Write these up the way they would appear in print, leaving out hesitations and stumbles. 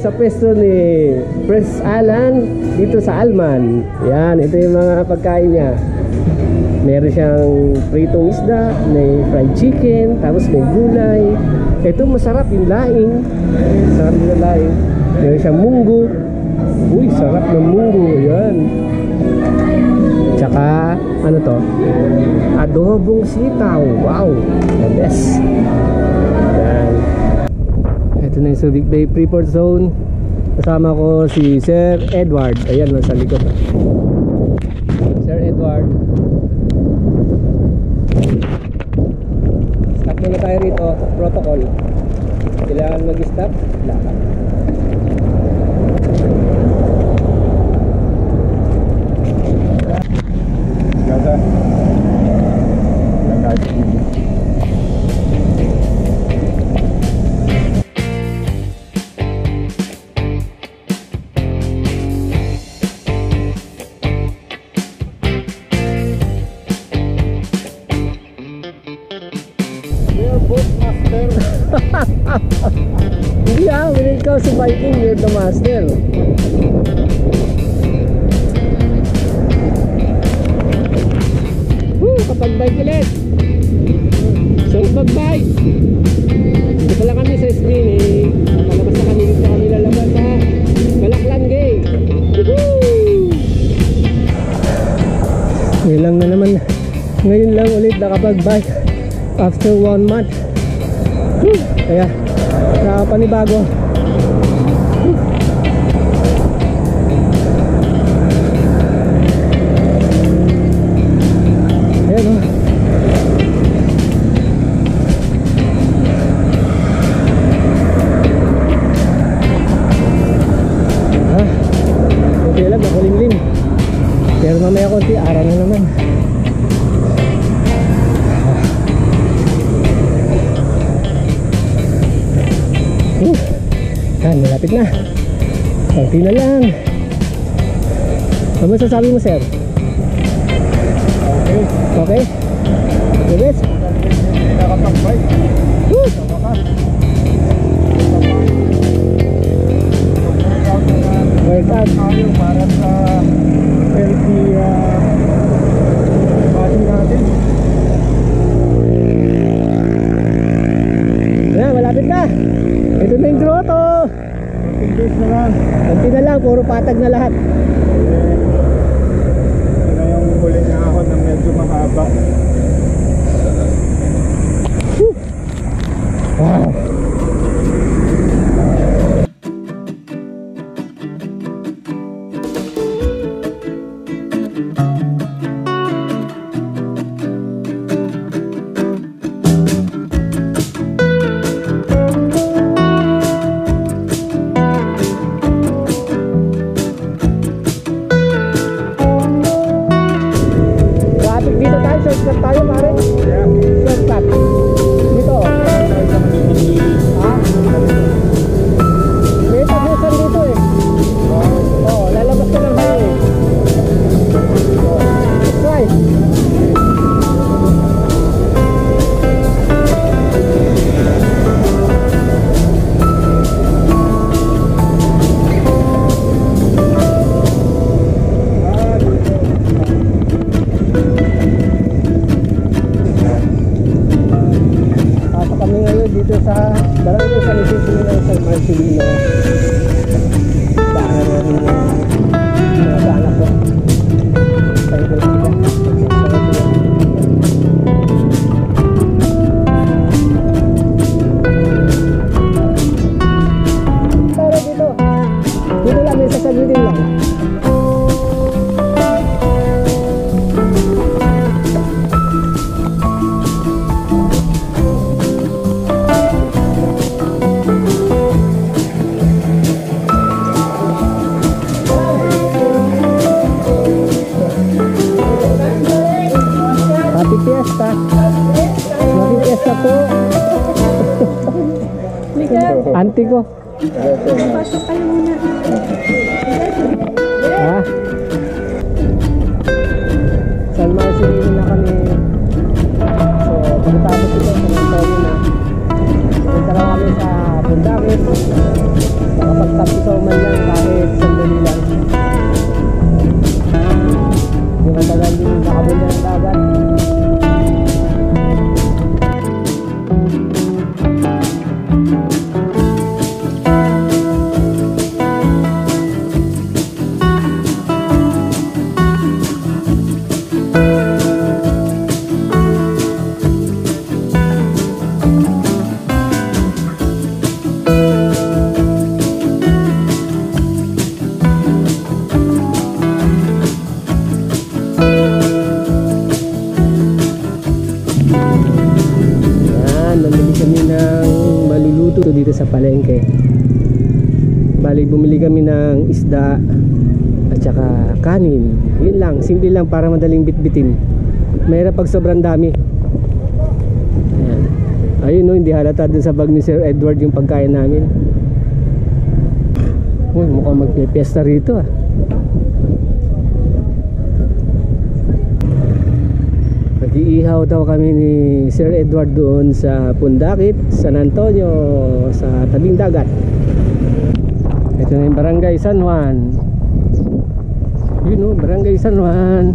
sa pwesto ni Pres Alan dito sa Alman. Yan, ito yung mga pagkain niya. Meron siyang pritong isda, may fried chicken, tapos may gulay. Ito masarap yung laing. Sarap yung laing. Meron siyang munggo. Uy, sarap ng munggo. Yan. Tsaka, ano to? Adobong sitaw. Wow, the best. Yan. Ito na yung Subic Bay Freeport Zone. Kasama ko si Sir Edward. Ayan, nasa likod. Sir Edward. Stop muna tayo rito. Protocol. Kailangan mag-stop. Lakad. Hindi when it comes to biking, you're the master. Woo, kapag bike ulit. So pag-bike dito pala kami sa screen eh. Palabas na kami, dito kami lalabas sa Balaklan Gate. Ngayon na naman. Ngayon lang ulit nakapag-bike after 1 month. Kaya nakapanibago. Ayan o. Okay lang, makulimlim. Pero mamaya konti, araw na naman. Yan, malapit na. Konti na lang. Ano masasabi mo, sir? Okay. Okay? Yes? Nakapag-bike. Woo! Workout tayo para sa healthy body natin. Yan, malapit na. Ito na yung grotto. Konti na lang, puro patag na lahat. Ito na yung huli na ako na medyo mahaba. Wow. Shortcut tayo pare. Yeah. Shortcut. Dito. Ha? May tapusan dito eh. Oh, lalabas ka lang tayo eh. Oh. Let's try. Dito sa barangay San Isidro ng San Marcelino. Daanan namin mga anak ko. Pero dito lang may sasagutin lang. Fiesta. Happy Fiesta po. Auntie ko. Pasok kayo muna. Ha? San Marcelino na kami. So, pagkatapos ito, sa Antonio na. Punta lang kami sa Bundakit. Nakapag-tapos Namili kami ng maluluto dito sa palengke. Bali, bumili kami ng isda at saka kanin. Yun lang, simple lang para madaling bitbitin. Mahirap pag sobrang dami. Ayan. Ayun no, hindi halata dun sa bag ni Sir Edward yung pagkain namin. Uy, mukhang magpipiesta rito ah. Nag-iihaw daw kami ni Sir Edward doon sa Pundakit, San Antonio, sa tabing dagat. Ito na yung Barangay San Juan. Yun o, Barangay San Juan.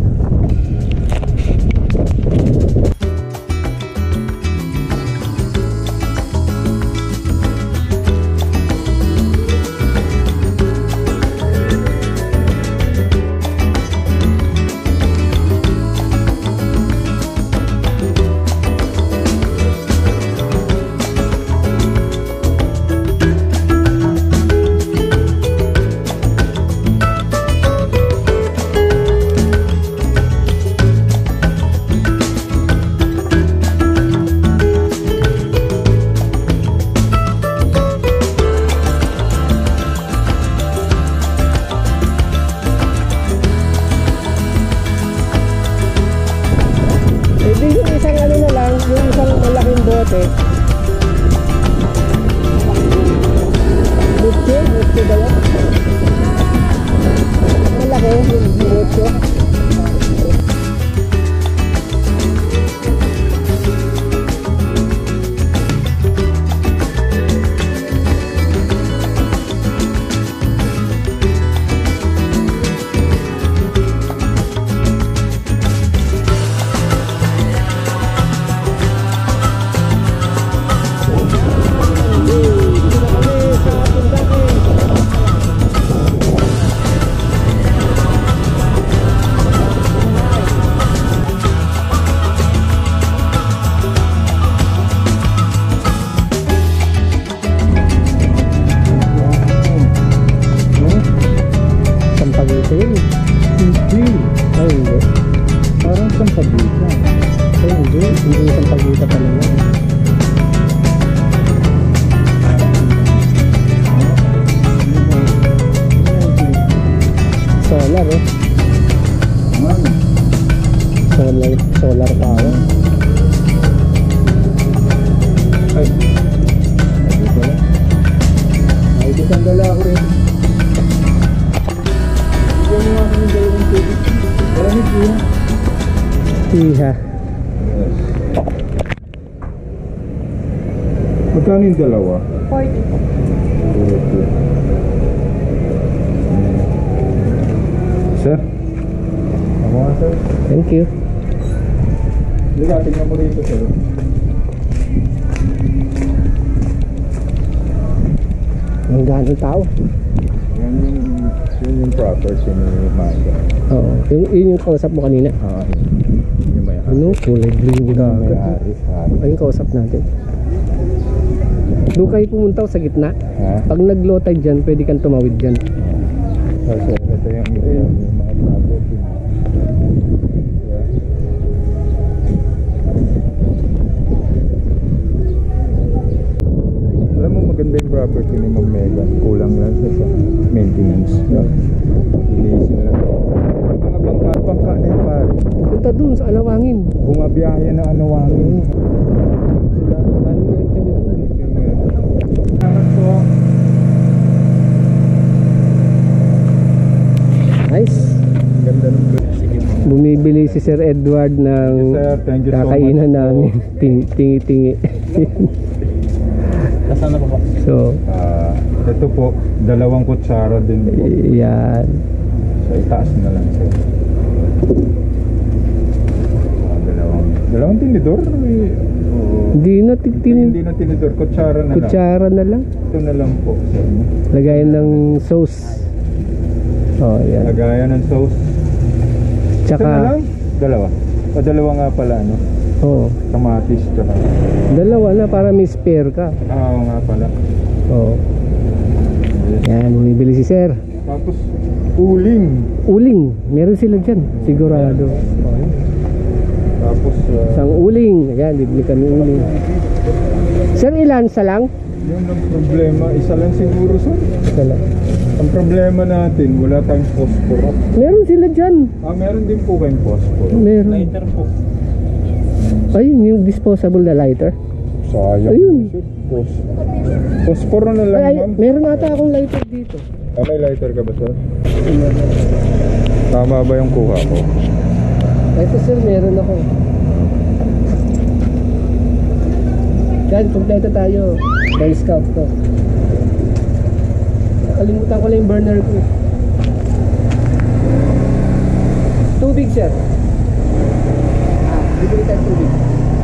Yung isang ano na lang, yung isang malaking bote. Butche ba yan? Malaki yung butche. Solar eh. Solar power. Ay. Ay, isang dala ako rin. Ito yung mga kami dalawang tubig. Malamig yun. Iha. Magkano yung dalawa? 40. Sir? Tama nga, sir. Thank you. Liga, tingnan mo rito, sir. Ang ganong tao. Yun yung property ni Manga. Oo. Yun yung kausap mo kanina. Yun yung may Ano? Kulay green may gagat. hari. Ayun kausap natin. Doon kayo pumunta sa gitna. Ha? Pag nag-low tide dyan, pwede kang tumawid dyan. Kasi ito yung mga property. Yeah. Alam mo, maganda yung property ni Ma'am Megan. Kulang lang sa maintenance. Yeah. Ilisin lang. Mga bangka na yung pare. Punta doon sa Alawangin. Bumabiyahe na Alawangin. Salamat po. Nice. Ganda ng Bumibili si Sir Edward ng Sir, thank you so kakainan much namin. Tingi-tingi. Nasaan na po? So, ito po, 2 kutsara din po. yan. So, itaas na lang sir. Dalawang tinidor? Hindi na Hindi na tinidor, kutsara na lang. kutsara na lang. Ito na lang po sir. Lagayan ng sauce. Oh, yan. Lagayan ng sauce. Ito na Tsaka, lang? Dalawa? O dalawa nga pala, no? Oo. Kamatis tsaka. Dalawa na para may spare ka. Oo nga pala. Oo. Yan, bumibili si sir. Tapos uling. Uling, meron sila dyan, sigurado. Tapos Isang uling, ayan, bibili kami uling. Sir, ilan? Isa lang? yun ang problema. Isa lang siguro sir. Isa lang. Ang problema natin, wala tayong phosphor. Meron sila dyan. Meron din po kayong phosphor. Meron. Lighter po. Ay, yung disposable na lighter. Sayang. Ayun. Sir. Phosphor na lang Ay, ma'am. meron ata akong lighter dito. May lighter ka ba sir? Tama ba yung kuha ko? Ito sir, meron ako. Yan, kompleto tayo. Boy Scout to. Nakalimutan ko lang yung burner ko. Tubig sir. Bibili tayo tubig.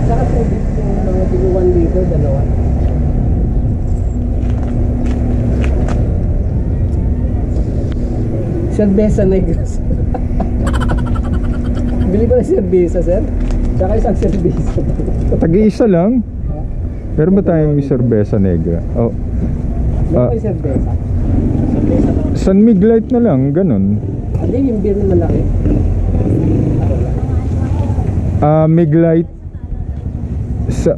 Saka tubig yung mga tigo 1 liter, dalawa. Cerveza Negros. Bili ba ng cerveza, sir? Tsaka isang cerveza. Tag-iisa lang? Meron ba tayong Cerveza Negra? Oh. Meron kayo cerveza? San Mig Light na lang, ganun. Hindi, yung beer na malaki. Mig Light.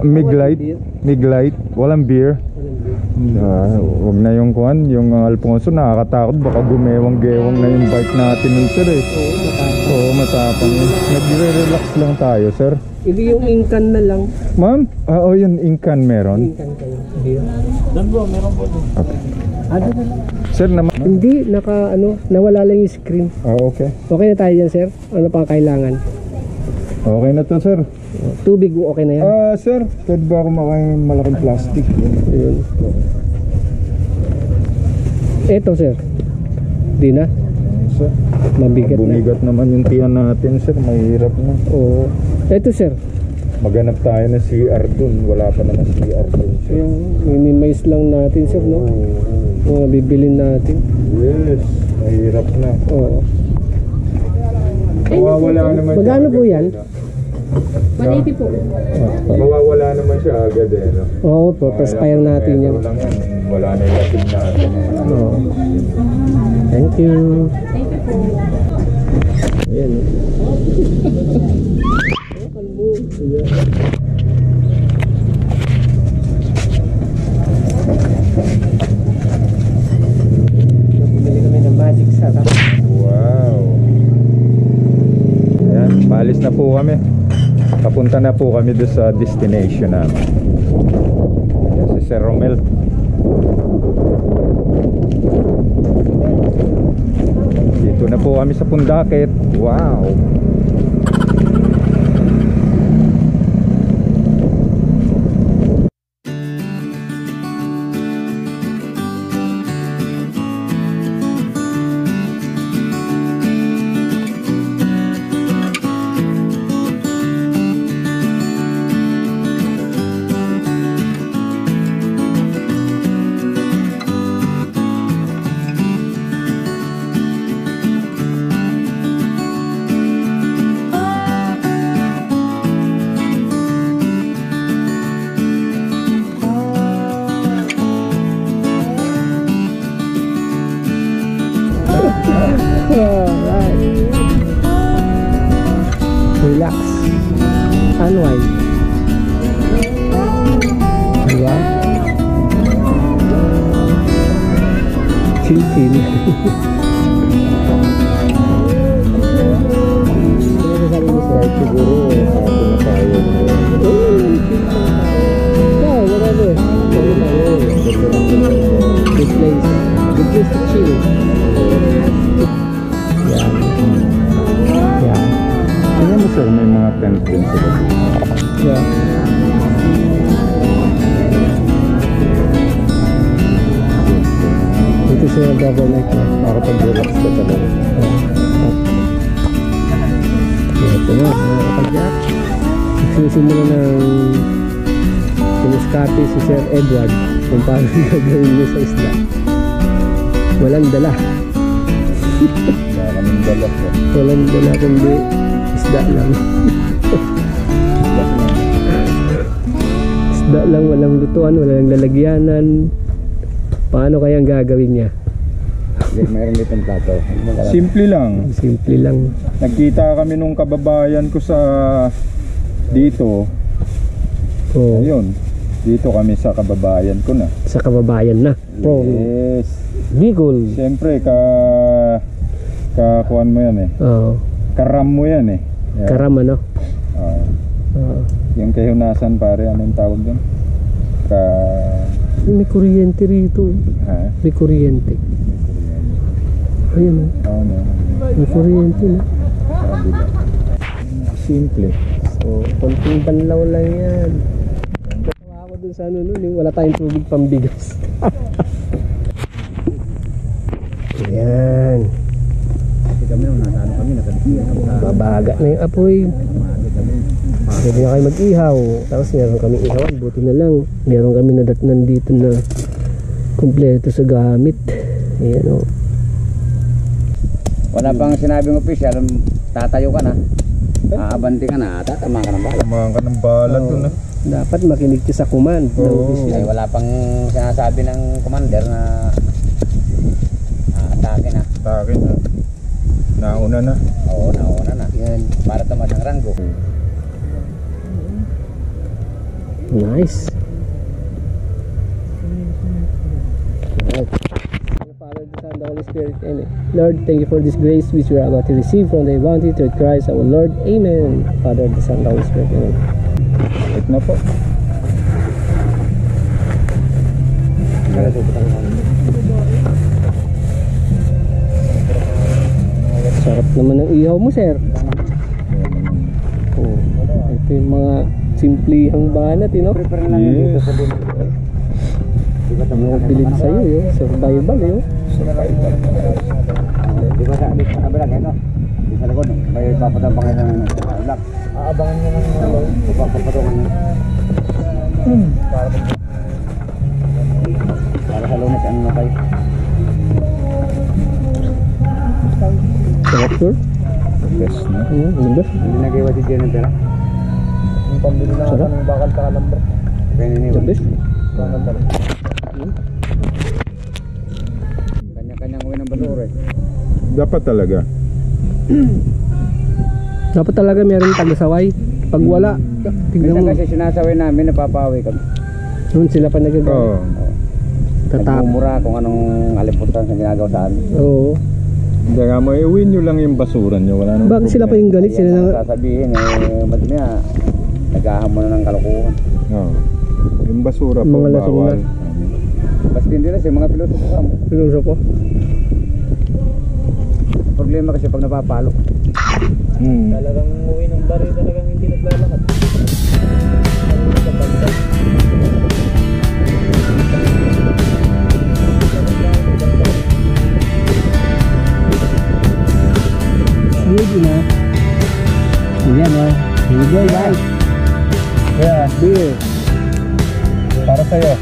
Mig Light. Mig Light. Walang beer. Wag na yung kuhan, yung Alfonso, nakakatakot, baka gumewang-gewang na yung bike natin nun sir eh. Oo, matapang yun. Nagre-relax lang tayo sir. Hindi yung inkan na lang. Ma'am? Yun, Incan meron. Inkan kayo. Beer. Doon bro, meron po doon. Ano na lang? Sir naman. Hindi, nawala lang yung screen. Okay. Okay na tayo dyan sir? Ano pang kailangan? Okay na to sir. Tubig, okay na yan? Sir, pwede ba ako makain malaking plastic? Ayun. Eto sir. Di na? Sir, Mabigat na. bumigat naman yung tiyan natin sir, mahirap na. Oo. Eto sir. Maganap tayo ng CR dun, wala pa naman CR dun sir. Yung minimize lang natin sir, no? Mga bibilin natin. Yes, mahirap na. Oo. Mawawala naman siya. Magkano po agad, yan? no? 180 po. Mawawala naman siya agad eh, no? Oo, perspire natin yan. Lang yan. Wala na yung latin natin. Oo. Thank you. Thank you po. Ayan. Bumili kami ng magic sarap. Wow. Ayan, maalis na po kami. Papunta na po kami doon sa destination namin. Ayan, si Sir Romel. Dito na po kami sa Pundakit. Wow. Alright. Relax. Unwind. Diba? Chill. Kahit siguro, hapon na tayo. Yeah, whatever. Good place. Good place to chill. Yeah. Alam mo sir, may mga tent din sila. Yeah. Dito siya nag-overnight na. Makapag-relax ka talaga. Ito na, mga kapagyak. Nagsisimula ng siniskapi si Sir Edward kung paano gagawin niya sa isla. Walang dala. Wala kaming dala sir. Walang dala kundi isda lang. walang lutuan, walang lalagyanan. Paano kayang gagawin niya? Mayroon ditong plato. Simple lang. Simple lang. Nagkita kami nung kababayan ko sa dito. Oh, Ayun. Dito kami sa kababayan ko na. sa kababayan na. From Yes. Bicol. Siyempre kakuan mo yan eh. Oh, Karam mo yan eh. Yeah. Karam ano? Ah, Oh. yung kahunasan pare, ano yung tawag doon? May kuryente rito. Ha? May kuryente. Ayun, Oo na. may kuryente na. Kabila. Simple. So, konting banlaw lang yan. Tawa ako dun sa ano nun, yung wala tayong tubig pambigas. Ayan. Kasi kami nung nasa ano kami, nakadisiyan kami sa Babaga na yung apoy. Magi kami. Pwede na kayo mag-ihaw. Tapos meron kami ihawan. Buti na lang. Meron kami nadatnan dito na kumpleto sa gamit. Ayan o. Wala pang sinabing official, tatayo ka na. Aabanti ka na, tatama ka ng bala. Kumahan ka ng bala doon ah. Dapat makinig ka sa command ng Oo. official. Ay, wala pang sinasabi ng commander na atake na. Takin ha. Nauna na. Oo, nauna na. Yan. Para tumas ang ranggo. Nice. Right. Father, the Son, the Holy Spirit. Amen. Lord, thank you for this grace which we are about to receive from the bounty through Christ our Lord. Amen. Father, the Son, the Holy Spirit. Amen. Wait na po. Sarap naman ng ihaw mo, sir. Oh, ito yung mga simplihang banat, you know? Prepare na lang Yes. dito sa din. Di ba Yung bilid sa'yo, yun. Survival, yun. Di ba sa kabila kayo, no? Di sa likod, may papatabang kayo ng ulak. Aabangan nyo ng papatungan nyo. Para sa lunes, ano na kayo? Sarap, sir. Yes na. Ganda. Hindi nag-iwa si Jen ng pera? Yung pambili na Sarap. ng bakal sa kalambre. Kaya The niniwan. best. Kanya-kanyang uwi ng basura eh. Dapat talaga. Dapat talaga meron tagasaway. Pag wala, tignan Minsan mo. kasi sinasaway namin, napapawi kami. Noon sila pa nagagawa. Oo. Tatap. Nagmumura kung anong aliputan sa ginagawa sa amin. Oo. Hindi nga mo, iuwi nyo lang yung basura nyo. Wala nang Bakit sila pa yung galit? Sila Ayan na, ang sasabihin eh, madami na naghahamon na ng kalokohan. Oo. Yung basura po, Mga lasong bawal. na. Basta hindi na siya, mga piloto po kamo. pinuso po. Problema kasi pag napapalo. Talagang uwi ng bari, talagang hindi naglalakad. Sige na. Yan o. Here we go, guys. Yeah, Beer. para sa'yo.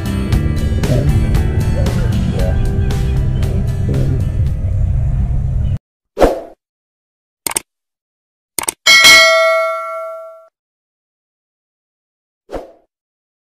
Okay.